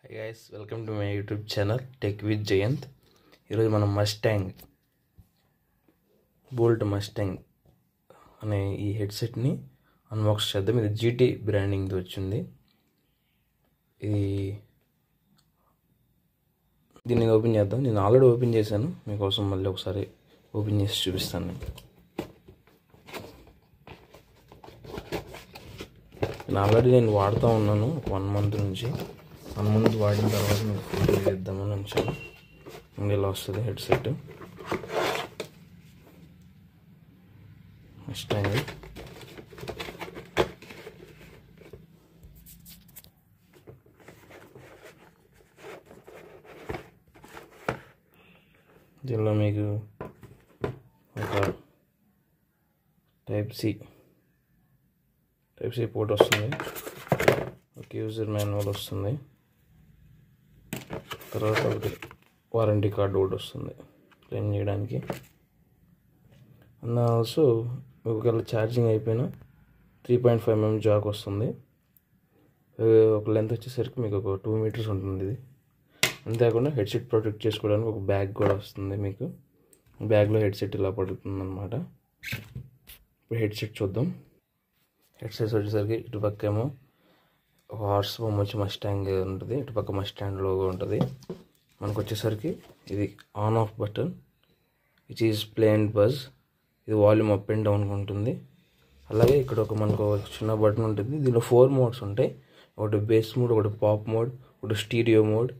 Hi guys, welcome to my YouTube channel Tech with Jayanth. ఈరోజు మనం Mustang bolt Mustang అనే ఈ హెడ్సెట్ని unbox చేద్దాం. ఇది జీటీ బ్రాండింగ్తో వచ్చింది. దీన్ని ఓపెన్ చేద్దాం. నేను ఆల్రెడీ ఓపెన్ చేశాను, మీకోసం మళ్ళీ ఒకసారి ఓపెన్ చేసి చూపిస్తాను. నేను ఆల్రెడీ వాడుతూ ఉన్నాను 1 month నుంచి. 1 month వాడిన తర్వాత మీకు ఫోటో చేద్దామని వచ్చాను. ఇలా వస్తుంది హెడ్సెట్ మస్టాంగ్. దీనిలో మీకు ఒక టైప్ సి పోర్ట్ వస్తుంది, ఒక యూజర్ మాన్యువల్ వస్తుంది, తర్వాత ఒకటి వారంటీ కార్డు ఒకటి వస్తుంది క్లెయిమ్ చేయడానికి. అండ్ ఆల్సో ఒకవేళ ఛార్జింగ్ అయిపోయినా 3.5mm జాక్ వస్తుంది. ఒక లెంత్ వచ్చేసరికి మీకు ఒక 2 meters ఉంటుంది ఇది. అంతేకాకుండా హెడ్సెట్ ప్రొటెక్ట్ చేసుకోవడానికి ఒక బ్యాగ్ కూడా వస్తుంది. మీకు బ్యాగ్లో హెడ్సెట్ ఇలా పడుతుంది అన్నమాట. ఇప్పుడు హెడ్సెట్ చూద్దాం. హెడ్సెట్స్ వచ్చేసరికి ఇటుపక్క ఏమో ఒక హార్స్ బొమ్మ వచ్చి మస్టాంగ్ ఉంటుంది, ఇటుపక్క మస్టాంగ్ లోగో ఉంటుంది. మనకు వచ్చేసరికి ఇది on off button, which is play and buzz. ఇది వాల్యూమ్ అప్ అండ్ డౌన్ ఉంటుంది. అలాగే ఇక్కడ మనకు చిన్న బటన్ ఉంటుంది. దీనిలో 4 modes ఉంటాయి. ఒకటి బేస్ మోడ్, ఒకటి పాప్ మోడ్, ఒకటి స్టీరియో మోడ్,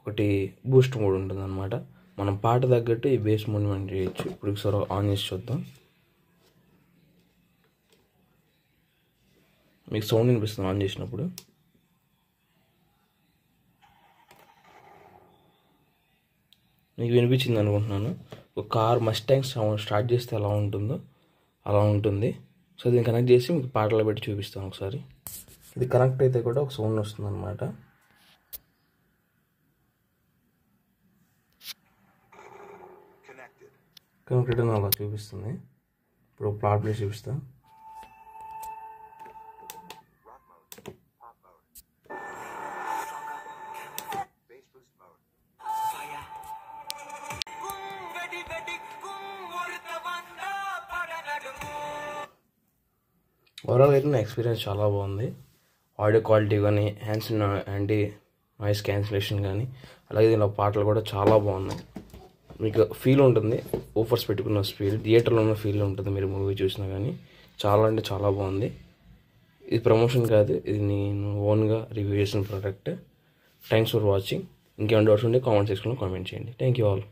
ఒకటి బూస్ట్ మోడ్ ఉంటుంది అన్నమాట. మనం పాట తగ్గట్టు ఈ బేస్ మోడ్ మనం చేయొచ్చు. ఇప్పుడు ఒకసారి ఆన్ చేసి చూద్దాం. మీకు సౌండ్ వినిపిస్తుంది ఆన్ చేసినప్పుడు. మీకు వినిపించింది అనుకుంటున్నాను. ఒక కార్ మస్టాంగ్ సౌండ్ స్టార్ట్ చేస్తే ఎలా ఉంటుందో అలా ఉంటుంది. సో దీన్ని కనెక్ట్ చేసి మీకు పాటలు పెట్టి చూపిస్తాను ఒకసారి. ఇది కనెక్ట్ అయితే కూడా ఒక సౌండ్ వస్తుంది అన్నమాట. కనెక్టెడ్ అని అలా చూపిస్తుంది. ఇప్పుడు ప్లాట్ ప్లేస్ చూపిస్తాను. ఓవరాల్ అయితే నా ఎక్స్పీరియన్స్ చాలా బాగుంది. ఆడియో క్వాలిటీ కానీ, హ్యాండ్స్ యాంటీ నాయిస్ క్యాన్సిలేషన్ కానీ, అలాగే దీనిలో పాటలు కూడా చాలా బాగున్నాయి. మీకు ఫీల్ ఉంటుంది, ఓఫర్స్ పెట్టుకున్న ఫీల్, థియేటర్లో ఉన్న ఫీల్ ఉంటుంది మీరు మూవీ చూసినా కానీ. చాలా అంటే చాలా బాగుంది. ఇది ప్రమోషన్ కాదు, ఇది నేను ఓన్గా రివ్యూ చేసిన ప్రోడక్ట్. Thanks for watching. ఇంకేమైనా డౌట్స్ ఉంటే కామెంట్ సెక్షన్లో కామెంట్ చేయండి. Thank you all.